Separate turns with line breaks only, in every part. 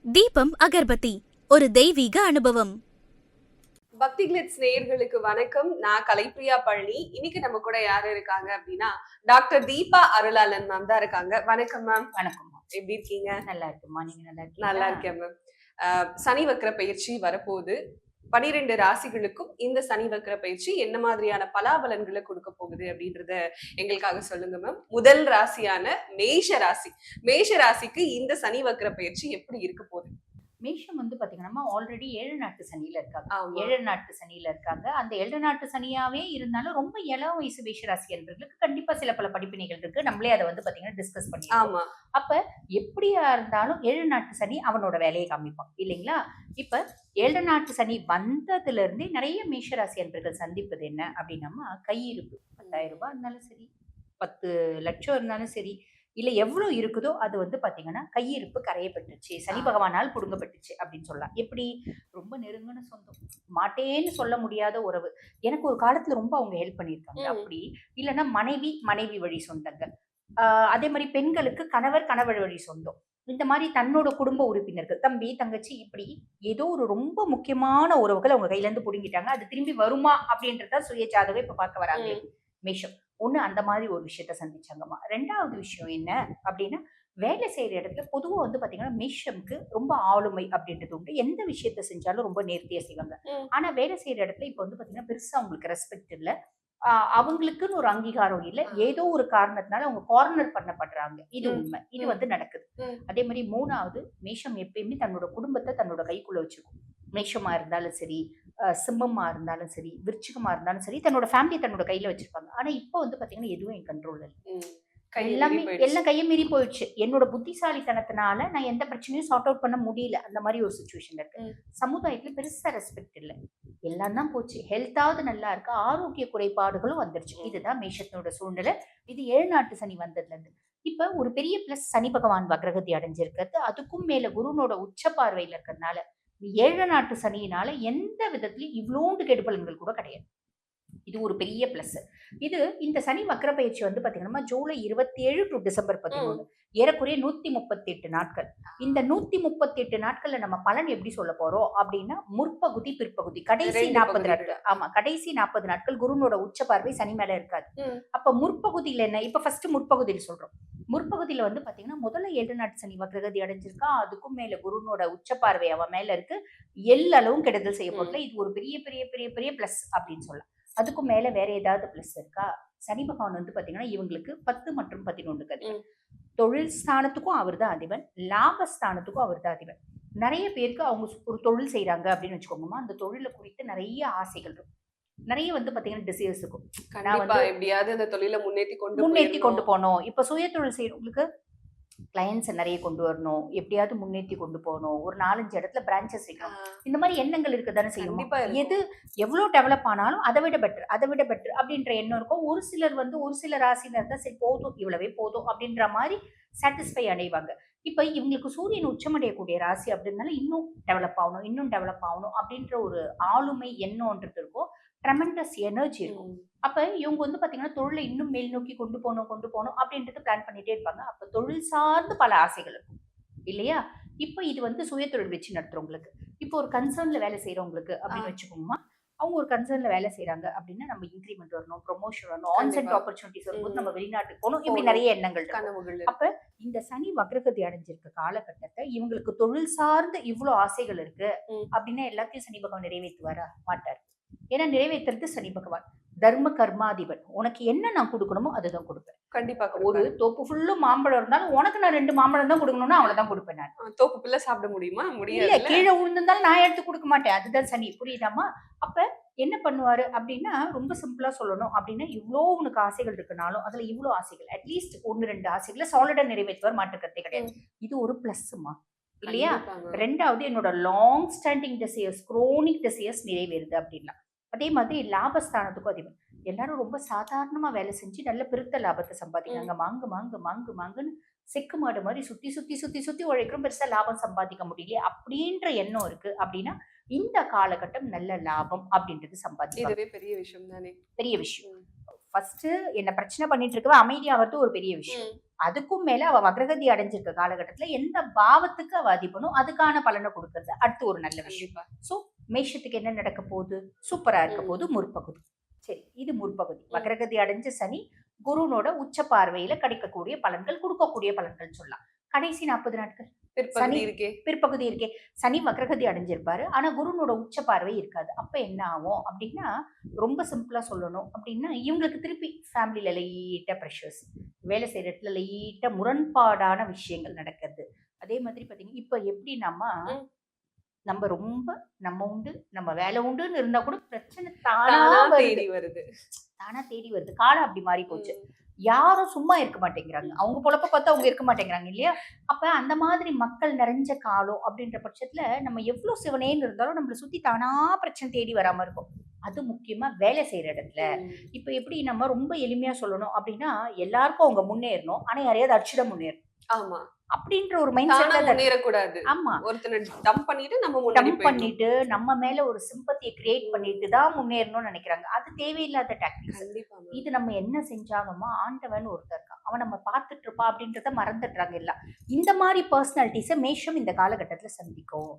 தீபம் அகர்பத்தி ஒரு தெய்வீக அனுபவம்.
பக்தி கிளிட்ஸ் நேயர்களுக்கு வணக்கம். நான் கலைப்பிரியா பழனி. இன்னைக்கு நம்ம கூட யாரு இருக்காங்க அப்படின்னா டாக்டர் தீபா அருளாளன் மேம் தான் இருக்காங்க. வணக்கம் மேம்.
வணக்கம்மா.
எப்படி இருக்கீங்க?
நல்லா இருக்குமா, நீங்க நல்லா இருக்கீங்களா?
நல்லா இருக்கேன் மேம். சனி வக்ர பயிற்சி வரப்போகுது. 12 ராசிகளுக்கும் இந்த சனி வக்ர பயிற்சி என்ன மாதிரியான பலாபலன்களை கொடுக்க போகுது அப்படின்றத எங்களுக்காக சொல்லுங்க மேம். முதல் ராசியான மேஷ ராசி. மேஷ ராசிக்கு இந்த சனி வக்ர பயிற்சி எப்படி இருக்க போகுது?
மேஷம் வந்து பாத்தீங்கன்னா ஆல்ரெடி 7 நாட்டு சனியில இருக்காங்க.
ஆமா.
7 நாட்டு சனியில இருக்காங்க. அந்த 7 நாட்டு சனியாவே இருந்தாலும் ரொம்ப இளம் வயசு மேஷராசி என்பவர்களுக்கு கண்டிப்பா சில பல படிப்பினைகள் இருக்கு. நம்மளே அதை வந்து பாத்தீங்கன்னா டிஸ்கஸ் பண்ணிருக்கோம்.
ஆமா.
அப்ப எப்படியா இருந்தாலும் 7 நாட்டு சனி அவனோட வேலையை காமிப்பான் இல்லைங்களா? இப்ப 7 நாட்டு சனி வந்ததுல இருந்தே நிறைய மேஷராசி என்பவர்கள் சந்திப்பது என்ன அப்படின்னா, கையிருப்பு 10,000 ரூபாய் இருந்தாலும் சரி, 10 லட்சம் இருந்தாலும் சரி, இல்ல எவ்வளவு இருக்குதோ அது வந்து பாத்தீங்கன்னா கையிருப்பு கரையப்பட்டுச்சு, சனி பகவானால் புடுங்கப்பட்டுச்சு அப்படின்னு சொல்லலாம். எப்படி? ரொம்ப நெருங்கின சொந்தம், மாட்டேன்னு சொல்ல முடியாத உறவு, எனக்கு ஒரு காலத்துல ரொம்ப அவங்க ஹெல்ப் பண்ணியிருக்காங்க அப்படி. இல்லைன்னா மனைவி வழி சொந்தங்கள், அதே மாதிரி பெண்களுக்கு கணவர் வழி சொந்தம், இந்த மாதிரி தன்னோட குடும்ப உறுப்பினர்கள், தம்பி தங்கச்சி, இப்படி ஏதோ ஒரு ரொம்ப முக்கியமான உறவுகள் அவங்க கையில இருந்து புடுங்கிட்டாங்க. அது திரும்பி வருமா அப்படின்றத சுய ஜாதகம் இப்ப பார்க்க வராங்க மேஷம். ஒண்ணு அந்த மாதிரி ஒரு விஷயத்த சந்திச்சாங்கம்மா. 2வது விஷயம் என்ன அப்படின்னா, வேலை செய்யற இடத்துல பொதுவா வந்து பாத்தீங்கன்னா மேஷம்க்கு ரொம்ப ஆளுமை அப்படின்றது உண்டு. எந்த விஷயத்த செஞ்சாலும் ரொம்ப நேர்த்தியா செய்வாங்க. ஆனா வேலை செய்யற இடத்துல இப்ப வந்து பாத்தீங்கன்னா பெருசா அவங்களுக்கு ரெஸ்பெக்ட் இல்ல. அவங்களுக்குன்னு ஒரு அங்கீகாரம் இல்ல. ஏதோ ஒரு காரணத்தினால அவங்க கார்னர் பண்ணப்படுறாங்க. இது உண்மை. இது வந்து நடக்குது. அதே மாதிரி 3வது, மேஷம் எப்பயுமே தன்னோட குடும்பத்தை தன்னோட கைக்குள்ள வச்சுக்கும். மேஷமா இருந்தாலும் சரி, சிம்மமா இருந்தாலும் சரி, விருச்சிகமா இருந்தாலும் சரி, தன்னோட ஃபேமிலி தன்னோட கையில வச்சிருப்பாங்க. ஆனா இப்ப வந்து பாத்தீங்கன்னா எதுவும் என் கண்ட்ரோல்ல இல்ல. எல்லாமே எல்லாம் கையை மீறி போயிடுச்சு. என்னோட புத்திசாலித்தனத்தினால நான் எந்த பிரச்சனையும் சார்ட் அவுட் பண்ண முடியல. அந்த மாதிரி ஒரு சிச்சுவேஷன்ல இருக்கு. சமுதாயத்துல பெருசா ரெஸ்பெக்ட் இல்ல. எல்லாம் தான் போச்சு. ஹெல்த்தாவது நல்லா இருக்கு, ஆரோக்கிய குறைபாடுகளும் வந்துருச்சு. இதுதான் மேஷத்தோட சூழ்நிலை. இது 7 நாட்டு சனி வந்ததுல இருந்து. இப்ப ஒரு பெரிய பிளஸ், சனி பகவான் வக்ரகதி அடைஞ்சிருக்கிறது. அதுக்கும் மேல குருனோட உச்ச பார்வையில இருக்கிறதுனால 7 நாட்டு சனியினால எந்த விதத்திலயும் இவ்வளோண்டு கெடுபலன்கள் கூட கிடையாது. இது ஒரு பெரிய பிளஸ். இது இந்த சனி வக்ர பயிற்சி வந்து பாத்தீங்கன்னா ஜூலை 27 டு டிசம்பர் 11, ஏறக்குறைய 138 நாட்கள். இந்த 138 நாட்கள்ல நம்ம பலன் எப்படி சொல்ல போறோம் அப்படின்னா, முற்பகுதி பிற்பகுதி கடைசி 40 நாட்கள். ஆமா, கடைசி 40 நாட்கள் குருனோட உச்ச பார்வை சனி மேல இருக்காது. அப்ப முற்பகுதியில என்ன? இப்ப ஃபர்ஸ்ட் முற்பகுதியில் சொல்றோம். முற்பகுதியில வந்து பாத்தீங்கன்னா முதல்ல 7 நாட்டு சனி வக்ரகதி அடைஞ்சிருக்கா, அதுக்கும் மேல குருனோட உச்ச பார்வை அவன் மேல இருக்கு. எல்லளவும் கெடுதல் செய்யப்படல. இது ஒரு பெரிய பெரிய பெரிய பெரிய பிளஸ் அப்படின்னு சொல்லலாம். அதுக்கும் மேல வேற ஏதாவது பிளஸ் இருக்கா? சனி பகவான் வந்து பாத்தீங்கன்னா இவங்களுக்கு 10 மற்றும் 11 அதிபன். தொழில் ஸ்தானத்துக்கும் அவர் தான் அதிபன், லாபஸ்தானத்துக்கும் அவர் தான் அதிபன். நிறைய பேருக்கு அவங்க ஒரு தொழில் செய்யறாங்க அப்படின்னு வச்சுக்கோங்கம்மா, அந்த தொழிலை குறித்து நிறைய ஆசைகள் இருக்கும். நிறைய வந்து பாத்தீங்கன்னா டிசைர்ஸ் இருக்கும். நான் வந்து
எப்படியாவது அந்த தொழிலை முன்னேற்றி
கொண்டு போனோம். இப்ப சுய தொழில் செய்யறவங்களுக்கு கிளையன்ஸ் நிறைய கொண்டு வரணும், எப்படியாவது முன்னேற்றி கொண்டு போகணும், ஒரு 4-5 இடத்துல பிரான்ச்சஸ் வைக்கணும், இந்த மாதிரி எண்ணங்கள் இருக்க தானே செய்யும். எது எவ்வளவு டெவலப் ஆனாலும் அதை விட பெட்டர் அப்படின்ற எண்ணம் இருக்கும். ஒரு சிலர் வந்து ஒரு சில ராசினர் தான் சரி போதும், இவ்வளவே போதும் அப்படின்ற மாதிரி சாட்டிஸ்ஃபை அடைவாங்க. இப்ப இவங்களுக்கு சூரியன் உச்சமடையக்கூடிய ராசி அப்படின்னால இன்னும் டெவலப் ஆகணும் அப்படின்ற ஒரு ஆளுமை எண்ணம்ன்றது இருக்கும். ட்ரெமெண்டஸ் எனர்ஜி இருக்கும். அப்ப இவங்க வந்து பாத்தீங்கன்னா தொழிலை இன்னும் மேல் நோக்கி கொண்டு போகணும் அப்படின்றது பிளான் பண்ணிட்டே இருப்பாங்க. அப்ப தொழில் சார்ந்து பல ஆசைகள் இருக்கும் இல்லையா? இப்ப இது வந்து சுய தொழில் வச்சு நடத்துறவங்களுக்கு, இப்போ ஒரு கன்சர்ன்ல வேலை செய்யறவங்களுக்கு அப்படின்னு வச்சுக்கோங்கம்மா, அவங்க ஒரு கன்சர்ன்ல வேலை செய்யறாங்க அப்படின்னா நம்ம இன்கிரிமெண்ட் வரணும், ப்ரொமோஷன் வரணும், ஆன்சென்ட் ஆப்பர்ச்சுனிட்டிஸ் வரும்போது நம்ம வெளிநாட்டுக்கு போகணும், இப்படி நிறைய எண்ணங்கள் கனவுகள். அப்ப இந்த சனி வக்ரகதி அடைஞ்சிருக்க காலகட்டத்தை இவங்களுக்கு தொழில் சார்ந்த இவ்வளவு ஆசைகள் இருக்கு அப்படின்னா எல்லாத்தையும் சனி பகவான் நிறைவேற்றுவாரா? மாட்டார். ஏன்னா நிறைவேற்றுறது சனி பகவான் தர்ம கர்மாதிபன். உனக்கு என்ன நான் கொடுக்கணுமோ அதுதான் கொடுப்பேன்.
கண்டிப்பா.
ஒரு தோப்பு ஃபுல்லும் மாம்பழம் இருந்தாலும் உனக்கு நான் 2 மாம்பழம் தான் கொடுக்கணும்னா அவ்வளவுதான் கொடுப்பேன். நான்
தோப்பு பிள்ளை சாப்பிட முடியுமா?
முடியல. கீழே விழுந்திருந்தாலும் நான் எடுத்து கொடுக்க மாட்டேன். அதுதான் சனி. புரியுதாமா? அப்ப என்ன பண்ணுவாரு அப்படின்னா, ரொம்ப சிம்பிளா சொல்லணும் அப்படின்னா, இவ்வளோ உனக்கு ஆசைகள் இருக்குனாலும் அதுல இவ்வளவு ஆசைகள் அட்லீஸ்ட் 1-2 ஆசைகளை சாலிடா நிறைவேற்றுவார், மாற்றுக்கருத்தே கிடையாது. இது ஒரு பிளஸ்மா இல்லையா? 2வது, என்னோட long standing desires, chronic desires நிறைவேறுது அப்படின்னா. அதே மாதிரி லாபஸ்தானத்துக்கும் அதிபன். எல்லாரும் ரொம்ப சாதாரணமா வேலை செஞ்சு நல்ல பெருத்த லாபத்தை சம்பாதிக்கிறாங்க. மாங்குன்னு செக்கு மாடு மாதிரி சுத்தி உழைக்கிறோம், பெருசா லாபம் சம்பாதிக்க முடியல அப்படின்ற எண்ணம் இருக்கு அப்படின்னா இந்த காலகட்டம் நல்ல லாபம் அப்படின்றது சம்பாதிக்கும்.
இதுவே பெரிய விஷயம் தானே.
பெரிய விஷயம். ஃபர்ஸ்ட் என்ன பிரச்சனை பண்ணிட்டு இருக்கவ அமைதியாவது ஒரு பெரிய விஷயம். அதுக்கும் மேல அவ வக்ரகதி அடைஞ்சிருக்க காலகட்டத்துல எந்த பாவத்துக்கு அவ அதிபனும் அதுக்கான பலனை கொடுக்கறது அடுத்து ஒரு நல்ல விஷயம்.
கண்டிப்பா.
சோ மேஷத்துக்கு என்ன நடக்க போகுது? சூப்பரா இருக்க போகுது முற்பகுதி. சரி, இது முற்பகுதி. வக்ரகதி அடைஞ்ச சனி குருனோட உச்ச பார்வையில கிடைக்கக்கூடிய பலன்கள், கொடுக்கக்கூடிய பலன்கள் சொல்லலாம். கடைசி 40 நாட்கள்
பிற்பகுதி
சனி
இருக்கே.
பிற்பகுதி இருக்கே, சனி வக்ரகதி அடைஞ்சிருப்பாரு, ஆனா குருனோட உச்ச பார்வை இருக்காது. அப்ப என்ன ஆகும் அப்படின்னா, ரொம்ப சிம்பிளா சொல்லணும் அப்படின்னா, இவங்களுக்கு திருப்பி ஃபேமிலியில லைட்டா ப்ரெஷர்ஸ், வேலை செய்யற இடத்துல லைட்டா முரண்பாடான விஷயங்கள் நடக்கிறது. அதே மாதிரி பாத்தீங்கன்னா இப்ப எப்படின்னாமா,
ம்.
நம்ம ரொம்ப நம்ம உண்டு நம்ம வேலை உண்டுன்னு இருந்தா கூட பிரச்சனை தானா
தானா
வருது.
தேடி வருது.
தானா தேடி வருது. காலம் அப்படி மாறி போச்சு.
ம்.
யாரும் சும்மா இருக்க மாட்டேங்கிறாங்க. அவங்க பொழப்ப பார்த்தா அவங்க இருக்க மாட்டேங்கிறாங்க இல்லையா? அப்ப அந்த மாதிரி மக்கள் நிறைஞ்ச காலம் அப்படின்ற பட்சத்துல நம்ம எவ்ளோ சிவனேன்னு இருந்தாலும் நம்மள சுத்தி தானா பிரச்சனை தேடி வராம இருக்கும். அது முக்கியமா வேலை செய்யற இடத்துல.
ம்.
இப்ப எப்படி நம்ம ரொம்ப எளிமையா சொல்லணும் அப்படின்னா, எல்லாருக்கும் அவங்க முன்னேறணும். ஆனா யாரையாவது அடிச்சுட முன்னேறணும்.
ஆமா.
அப்படின்ற ஒரு மைண்ட்
தானா
செட்ல
முன்னேறக்கூடாது.
ஆமா.
ஒருத்தனை டம்ப் பண்ணிட்டு நம்ம முன்னாடி
டம்ப்
போயிடணும்.
பண்ணிட்டு நம்ம மேல ஒரு சிம்பத்திய கிரியேட் பண்ணிட்டு தான் முன்னேறணும்னு நினைக்கிறாங்க. அது தேவையில்லாத டாக்டிக்ஸ்.
கண்டிப்பா மேம்.
இது நம்ம என்ன செஞ்சாலுமா ஆண்டவன் ஒருத்தர் இருக்கான். அவன் நம்ம பார்த்துட்டு இருப்பான் அப்படின்றத மறந்துடுறாங்க எல்லாம். இந்த மாதிரி பர்சனாலிட்டிஸ மேஷம் இந்த காலகட்டத்துல சந்திக்கும்.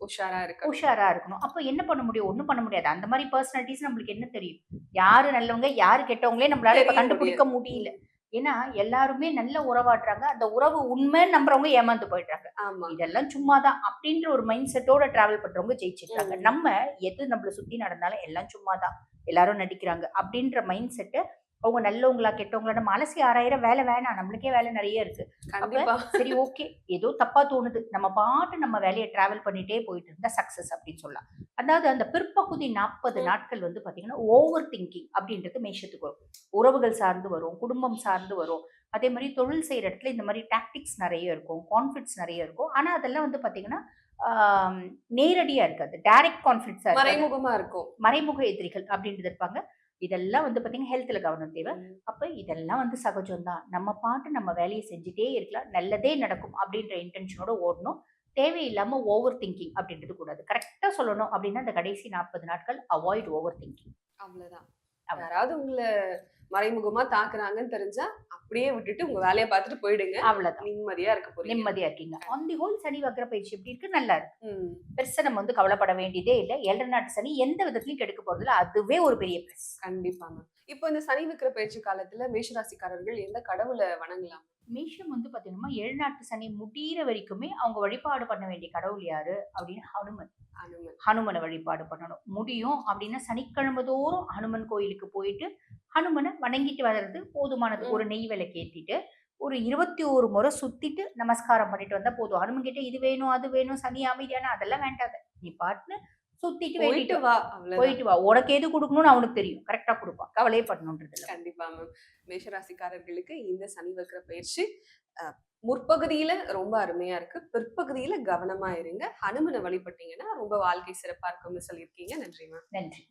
உஷாரா இருக்கு.
உஷாரா இருக்கணும். அப்ப என்ன பண்ண முடியும்? ஒண்ணும் பண்ண முடியாது. அந்த மாதிரி பர்சனாலிட்டிஸ் நம்மளுக்கு என்ன தெரியும்? யாரு நல்லவங்க, யாரு கெட்டவங்களே நம்மளால இப்ப
தெரிய
கண்டுபிடிக்க முடியல. ஏன்னா எல்லாருமே நல்ல உறவாடுறாங்க. அந்த உறவு உண்மைன்னு நம்புறவங்க ஏமாந்து போயிடுறாங்க.
ஆமா.
இதெல்லாம் சும்மாதான் அப்படின்ற ஒரு மைண்ட் செட்டோட டிராவல் பண்றவங்க ஜெயிச்சிருக்காங்க.
ம்.
நம்ம எது நம்மள சுத்தி நடந்தாலும் எல்லாம் சும்மாதான், எல்லாரும் நடிக்கிறாங்க அப்படின்ற மைண்ட் செட்டை அவங்க நல்லவங்களா கெட்டவங்களா நம்ம அலசி ஆராயிர வேலை வேணாம். நம்மளுக்கே வேலை நிறைய இருக்கு. அப்ப
கண்டிப்பா.
சரி ஓகே, ஏதோ தப்பா தோணுது, நம்ம பாட்டு நம்ம வேலையை டிராவல் பண்ணிட்டே போயிட்டு இருந்தா சக்சஸ் அப்படின்னு சொல்லலாம். அதாவது அந்த பிற்பகுதி 40 நாட்கள் வந்து பாத்தீங்கன்னா ஓவர் திங்கிங் அப்படின்றது மேஷத்துக்கு வரும். உறவுகள் சார்ந்து வரும், குடும்பம் சார்ந்து வரும். அதே மாதிரி தொழில் செய்யற இடத்துல இந்த மாதிரி டாக்டிக்ஸ் நிறைய இருக்கும், கான்ஃபிளிக்ட்ஸ் நிறைய இருக்கும். ஆனா அதெல்லாம் வந்து பாத்தீங்கன்னா ஆஹ் நேரடியா இருக்காது, டைரக்ட் கான்ஃபிளிக்ட்ஸா இருக்காது.
மறைமுகமா இருக்கும்.
மறைமுக எதிரிகள் அப்படின்றது இருப்பாங்க. இதெல்லாம் வந்து பாத்தீங்கன்னா ஹெல்த்ல கவனம் தேவை.
ம்.
அப்ப இதெல்லாம் வந்து சகஜம்தான். நம்ம பாட்டு நம்ம வேலையை செஞ்சுட்டே இருக்கலாம், நல்லதே நடக்கும் அப்படின்ற இன்டென்ஷனோட ஓடணும். தேவையில்லாம ஓவர் திங்கிங் அப்படின்றது கூடாது. கரெக்டா சொல்லணும் அப்படின்னா இந்த கடைசி 40 நாட்கள் அவாய்ட் ஓவர் திங்கிங்.
அவ்வளவுதான்.
அவ்வளவு.
யாராவது உங்களை மறைமுகமா தாக்குறாங்கன்னு தெரிஞ்சா அப்படியே விட்டுட்டு உங்க வேலையை பார்த்துட்டு போயிடுங்க.
அவ்வளவுதான்.
நிம்மதியா இருக்க போறீங்க.
நிம்மதியா இருக்கீங்க. ஆன் தி ஹோல் சனி வக்ர பயிற்சி எப்படி இருக்கு? நல்லா இருக்கு.
ம்.
பெருசா நம்ம வந்து கவலைப்பட வேண்டியதே இல்லை. 7 நாட்டு சனி எந்த விதத்திலையும் கெடுக்க போறது இல்ல. அதுவே ஒரு பெரிய பிளஸ்.
கண்டிப்பா மேம். இப்போ இந்த சனி விக்கிர பயிற்சி காலத்துல மேஷராசிக்காரர்கள் எந்த கடவுளை வணங்கலாம்?
மேஷம் வந்து பாத்தீங்கன்னா 7 நாட்டு சனி முடியிற வரைக்குமே அவங்க வழிபாடு பண்ண வேண்டிய கடவுள் யாரு அப்படின்னு ஹனுமன்.
அனுமன்.
ஹனுமனை வழிபாடு பண்ணணும். முடியும் அப்படின்னா சனிக்கிழமை தோறும் ஹனுமன் கோயிலுக்கு போயிட்டு ஹனுமனை வணங்கிட்டு வர்றது போதுமானது.
ம்.
ஒரு நெய் விளக்கு ஏத்திட்டு ஒரு 21 முறை சுத்திட்டு நமஸ்காரம் பண்ணிட்டு வந்தா போதும். ஹனுமன் கிட்ட இது வேணும் அது வேணும் சனி அமைதியான அதெல்லாம் வேண்டாத. நீ பாட்டுன்னு சுத்திட்டு
போயிட்டு
வேண்டிட்டு
வா. அவ்வளவுதான்.
போயிட்டு வா. உனக்கு எது கொடுக்கணும்னு அவனுக்கு தெரியும். கரெக்டா கொடுப்பான். கவலையே பண்ணணுன்றது இல்ல.
கண்டிப்பா மேம். மேஷராசிக்காரர்களுக்கு இந்த சனி வக்ர பயிற்சி முற்பகுதியில ரொம்ப அருமையா இருக்கு. பிற்பகுதியில கவனமா இருங்க. ஹனுமனை வழிபட்டீங்கன்னா ரொம்ப வாழ்க்கை சிறப்பா இருக்கும்னு சொல்லியிருக்கீங்க. நன்றி மேம்.
நன்றி.